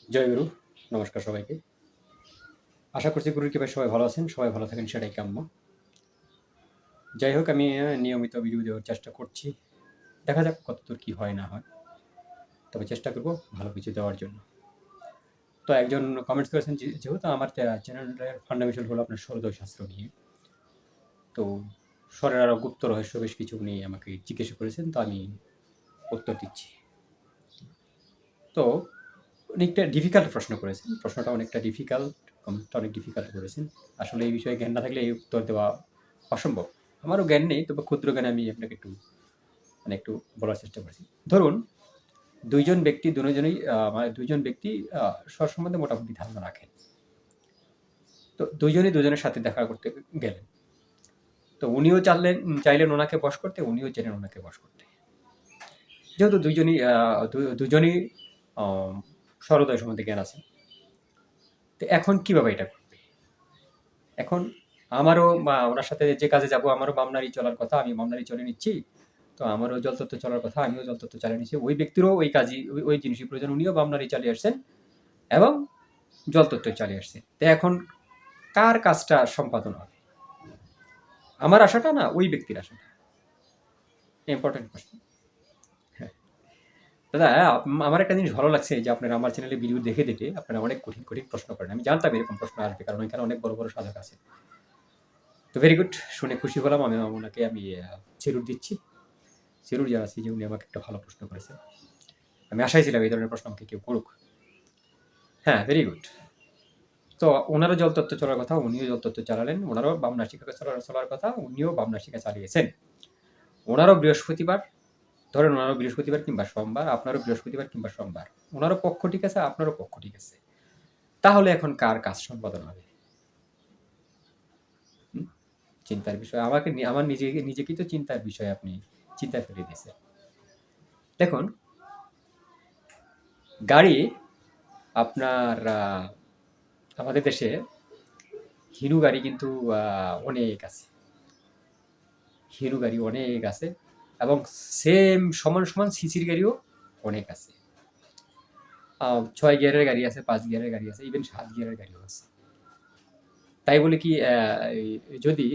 জয় গুরু। নমস্কার সবাইকে। আশা করছি গুরুর কৃপায় সবাই ভালো আছেন, সবাই ভালো থাকেন সেটাই কাম্য। যাই হোক, আমি নিয়মিত ভিডিও দেওয়ার চেষ্টা করছি। দেখা যাক কতদূর কি হয় না হয়, তবে চেষ্টা করব ভালো কিছু দেওয়ার জন্য। তো একজন কমেন্টস করেছেন, যেহেতু আমার চ্যানেলের ফান্ডামেন্টাল হলো আপনার সৌরদয় শাস্ত্র নিয়ে, তো স্বরের আরও গুপ্ত রহস্য বেশ কিছু নিয়ে আমাকে জিজ্ঞাসা করেছেন, তো আমি উত্তর দিচ্ছি। তো অনেকটা ডিফিকাল্ট প্রশ্ন করেছেন, প্রশ্নটা অনেকটা ডিফিকাল্ট, কমেন্টটা অনেক ডিফিকাল্ট করেছেন। আসলে এই বিষয়ে জ্ঞান না থাকলে এই উত্তর দেওয়া অসম্ভব। আমারও জ্ঞান নেই, তবে ক্ষুদ্র জ্ঞানে আমি আপনাকে একটু বলার চেষ্টা করছি। ধরুন, দুইজন ব্যক্তি মানে দুইজন ব্যক্তি স্বর সম্বন্ধে মোটামুটি ধারণা রাখেন। তো দুইজনই দুজনের সাথে দেখা করতে গেলেন। তো উনিও চাইলেন ওনাকে বশ করতে, উনিও চাইলেন ওনাকে বশ করতে। যেহেতু দুজনই স্বরোদয় সম্বন্ধে জ্ঞান আছে, তো এখন কিভাবে এটা করবে? এখন আমারও ওনার সাথে যে কাজে যাব, আমারও বামনারি চলার কথা, আমি বামনারি চলে নিচ্ছি। তো আমারও জলতত্ত্ব চলার কথা, আমিও জলতত্ত্ব চালিয়ে নিচ্ছি। ওই ব্যক্তিরও ওই কাজই, ওই জিনিসই প্রয়োজন, উনিও বামনারি চালিয়ে আসছেন এবং জলতত্ত্ব চালিয়ে আসছে। তো এখন কার কাজটা সম্পাদন হবে? আমার আশাটা না ওই ব্যক্তির আশাটা? ইম্পর্টেন্ট প্রশ্ন। হ্যাঁ দাদা, আমার একটা জিনিস ভালো লাগছে যে আপনারা আমার চ্যানেলে ভিডিও দেখে দেখে আপনারা অনেক কঠিন কঠিন প্রশ্ন করেন। আমি জানতাম এরকম প্রশ্ন আসবে, কারণ এখানে অনেক বড় বড় সাধক আছে। তো ভেরি গুড, শুনে খুশি হলাম। ওনাকে সেলুট দিচ্ছি। সেলুট জানাচ্ছি যে উনি আমাকে একটা ভালো প্রশ্ন করেছেন। আমি আশাই ছিলাম এই ধরনের প্রশ্ন আমাকে কেউ করুক। হ্যাঁ, ভেরি গুড। তো ওনারও জলতত্ত্ব চলার কথা, উনিও জলতত্ত্ব চালালেন। ওনারও বামনাসিকা চলার কথা, উনিও বামনাসিকা চালিয়েছেন। ওনারও বৃহস্পতিবার, ধরেন ওনারও বৃহস্পতিবার কিংবা সোমবার, আপনারও বৃহস্পতিবার কিংবা সোমবার। ওনারও পক্ষ ঠিক আছে, আপনারও পক্ষ ঠিক আছে। তাহলে এখন কার কাজ সম্পাদন হবে? চিন্তার বিষয়। আমার নিজেকেই তো চিন্তার বিষয়, আপনি চিন্তায় ফেলে দিয়েছেন। দেখুন, গাড়ি আপনার আমাদের দেশে হিরু গাড়ি কিন্তু অনেক আছে। হিরু গাড়ি অনেক আছে এবং সমান সমান সিসির গাড়িও অনেক আছে। 6 গিয়ারের গাড়ি আছে, 5 গিয়ারের গাড়ি আছে, ইভেন 7 গিয়ারের গাড়িও আছে। তাই বলে কি যদি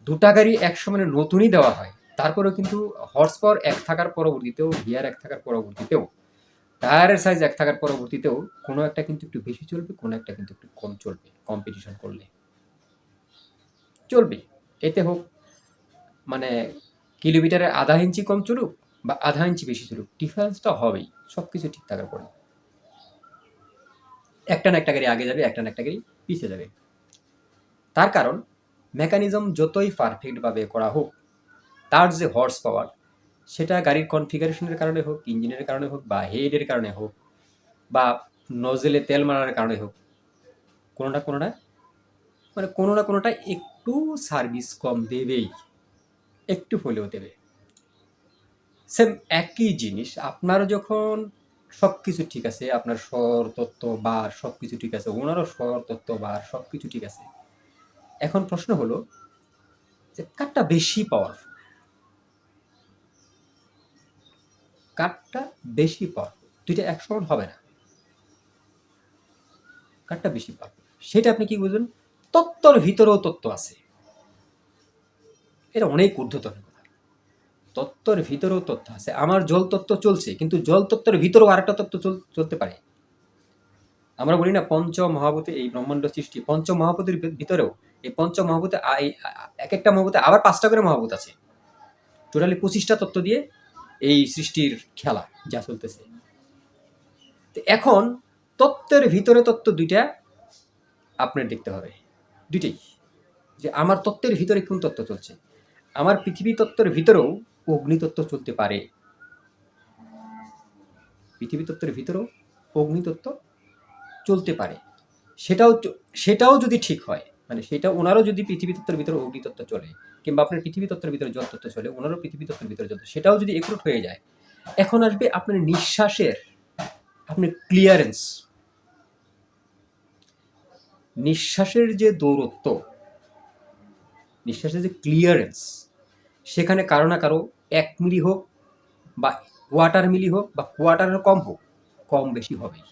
দুটা গাড়ি এক সমানে নতুনই দেওয়া হয়, তারপরেও কিন্তু হর্স পাওয়ার এক থাকার পরবর্তীতেও, গিয়ার এক থাকার পরবর্তীতেও, টায়ারের সাইজ এক থাকার পরবর্তীতেও কোনো একটা কিন্তু একটু বেশি চলবে, কোনো একটা কিন্তু একটু কম চলবে। কম্পিটিশন করলে চলবে। এতে হোক মানে কিলোমিটারে আধা ইঞ্চি কম চলুক বা আধা ইঞ্চি বেশি চলুক, ডিফারেন্সটা হবেই। সব কিছু ঠিক থাকার পরে একটা না একটা গাড়ি আগে যাবে, একটা না একটা গাড়ি পিছিয়ে যাবে। তার কারণ মেকানিজম যতই পারফেক্টভাবে করা হোক, তার যে হর্স পাওয়ার, সেটা গাড়ির কনফিগারেশনের কারণে হোক, ইঞ্জিনের কারণে হোক, বা হেডের কারণে হোক, বা নজেলে তেল মারার কারণে হোক, কোনোটা কোনোটা কোনো না কোনোটা একটু সার্ভিস কম দেবেই, একটু হলেও দেবে। সেম একই জিনিস আপনার যখন সব কিছু ঠিক আছে, আপনার স্বর তত্ত্ব বার সব কিছু ঠিক আছে, ওনারও স্বর তত্ত্ব বার সব কিছু ঠিক আছে। এখন প্রশ্ন হলো যে কারটা বেশি পাওয়ারফুল? কারটা বেশি পাওয়ারফুল? দুইটা এক সমান হবে না। কারটা বেশি পাওয়ারফুল সেটা আপনি কি বুঝবেন? তত্ত্বর ভিতরেও তত্ত্ব আছে। এটা অনেক ঊর্ধ্বতন কথা। তত্ত্বর ভিতরেও তত্ত্ব আছে। আমার জল তত্ত্ব চলছে, কিন্তু জল তত্ত্বের ভিতরেও আরেকটা তত্ত্ব চলতে পারে। আমরা বলি না পঞ্চ মহাভূতে এই ব্রহ্মাণ্ড সৃষ্টি, পঞ্চ মহাভূতের ভিতরেও এই পঞ্চ মহাভূতে এক একটা মহাভূতে আবার 5টা করে মহাভূত আছে। টোটালি 25টা তত্ত্ব দিয়ে এই সৃষ্টির খেলা যা চলতেছে। এখন তত্ত্বের ভিতরে তত্ত্ব দুইটা আপনার দেখতে হবে, দুইটাই। যে আমার তত্ত্বের ভিতরে কোন তত্ত্ব চলছে। আমার পৃথিবী তত্ত্বের ভিতরেও অগ্নিতত্ত্ব চলতে পারে। পৃথিবী তত্ত্বের ভিতরেও অগ্নিতত্ত্ব চলতে পারে। সেটাও যদি ঠিক হয়, মানে সেটা ওনারও যদি পৃথিবী তত্ত্বের ভিতরে অগ্নিতত্ত্ব চলে, কিংবা আপনার পৃথিবী তত্ত্বের ভিতরে জল তত্ত্ব চলে, ওনারও পৃথিবী তত্ত্বের ভিতরে জল, সেটাও যদি একরুট হয়ে যায়, এখন আসবে আপনার নিঃশ্বাসের, আপনার ক্লিয়ারেন্স, নিঃশ্বাসের যে দৌরত্ব, নিঃশ্বাসের যে ক্লিয়ারেন্স, সেখানে কারো না কারো 1 মিলি হোক বা কোয়ার্টার মিলি হোক বা কোয়ার্টারের কম হোক, কম বেশি হবেই,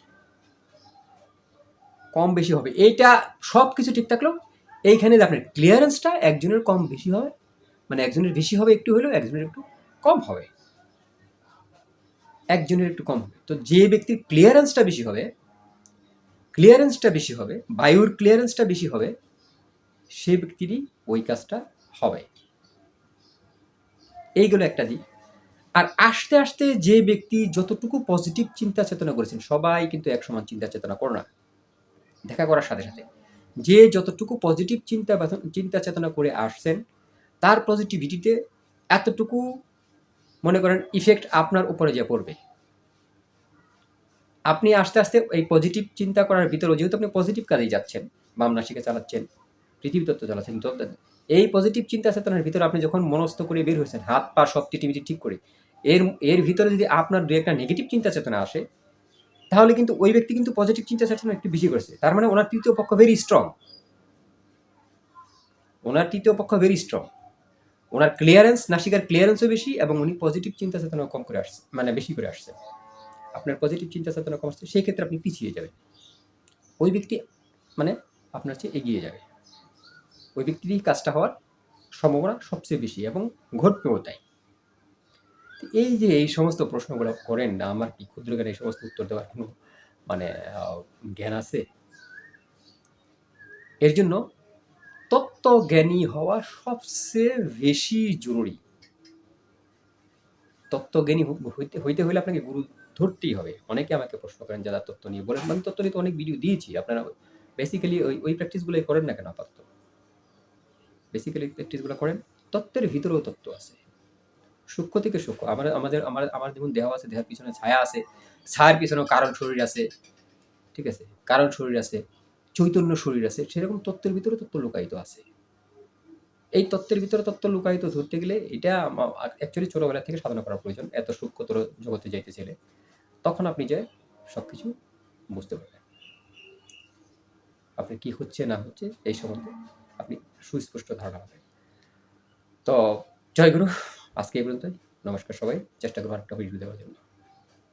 কম বেশি হবে। এইটা সব কিছু ঠিক থাকলেও এইখানে যে আপনার ক্লিয়ারেন্সটা একজনের কম বেশি হবে, মানে একজনের বেশি হবে একটু হলেও, একজনের একটু কম হবে, একজনের একটু কম হবে। তো যে ব্যক্তির ক্লিয়ারেন্সটা বেশি হবে, ক্লিয়ারেন্সটা বেশি হবে, বায়ুর ক্লিয়ারেন্সটা বেশি হবে, সে ব্যক্তিরই ওই কাজটা হবে। এইগুলো একটা দিক। আর আস্তে আস্তে যে ব্যক্তি যতটুকু পজিটিভ চিন্তা চেতনা করেছেন, সবাই কিন্তু এক সমান চিন্তা চেতনা করো না। দেখা করার সাথে সাথে যে যতটুকু পজিটিভ চিন্তা চেতনা করে আসছেন, তার পজিটিভিটিতে এতটুকু মনে করেন ইফেক্ট আপনার উপরে যে পড়বে। আপনি আস্তে আস্তে এই পজিটিভ চিন্তা করার ভিতরে, যেহেতু আপনি পজিটিভ কাজেই যাচ্ছেন, বাম রাশিকে চালাচ্ছেন, পৃথিবী তত্ত্ব চালাচ্ছেন, তো এই পজিটিভ চিন্তা চেতনার ভিতরে আপনি যখন মনস্থ করে বের হয়েছেন, হাত পা সব টিটিমিটি ঠিক করে, এর এর ভিতরে যদি আপনার দু একটা নেগেটিভ চিন্তা চেতনা আসে, তাহলে কিন্তু ওই ব্যক্তি কিন্তু পজিটিভ চিন্তা চেতনা একটু বেশি করেছে। তার মানে ওনার তৃতীয় পক্ষ ভেরি স্ট্রং, ওনার তৃতীয় পক্ষ ভেরি স্ট্রং। ওনার ক্লিয়ারেন্স, নাসিকার ক্লিয়ারেন্সও বেশি, এবং উনি পজিটিভ চিন্তা চেতনা কম করে আসছে, মানে বেশি করে আসছে। আপনার পজিটিভ চিন্তা চেতনা কম আসছে, সেই ক্ষেত্রে আপনি পিছিয়ে যাবেন। ওই ব্যক্তি মানে আপনার চেয়ে এগিয়ে যাবে। ওই ব্যক্তিরই কাজটা হওয়ার সম্ভাবনা সবচেয়ে বেশি, এবং ঘটবেও তাই। এই যে এই সমস্ত প্রশ্নগুলো করেন না, আমার কি ক্ষুদ্র জ্ঞানে এই সমস্ত উত্তর দেওয়ার কোনো মানে জ্ঞান আছে? এর জন্য তত্ত্বজ্ঞানী হওয়া সবচেয়ে বেশি জরুরি। তত্ত্বজ্ঞানী হইতে হলে আপনাকে গুরু ধরতেই হবে। অনেকে আমাকে প্রশ্ন করেন যারা তত্ত্ব নিয়ে বলেন, আমি তত্ত্ব নিয়ে তো অনেক ভিডিও দিয়েছি। আপনারা বেসিক্যালি ওই প্র্যাকটিসগুলোই করেন না কেন আপাতত? বেসিক্যালি প্র্যাকটিসগুলো করেন। তত্ত্বের ভিতরেও তত্ত্ব আছে, সূক্ষ্ম থেকে সূক্ষ্ম। আমার যেমন দেহ আছে, দেহের পিছনে ছায়া আছে, ছায়ার পিছনেও কারণ শরীর আছে, ঠিক আছে? কারণ শরীর আছে, চৈতন্য শরীর আছে, সেরকম তত্ত্বের ভিতরে তত্ত্ব লুকায়িত আছে। এই তত্ত্বের ভিতরে তত্ত্ব লুকায়িত ধরতে গেলে এটা অ্যাকচুয়ালি ছোটবেলা থেকে সাধনা করা প্রয়োজন। এত সূক্ষ্মতর জগতে যাইতে চাইলে তখন আপনি যে সবকিছু বুঝতে পারবেন। আপনার কি হচ্ছে না হচ্ছে এই সম্বন্ধে আপনি সুস্পষ্ট ধারণা পাবেন। তো জয় গুরু, আজকে এই পর্যন্তই। নমস্কার সবাই। চেষ্টা করবো আরেকটা ভিডিও দেওয়ার জন্য।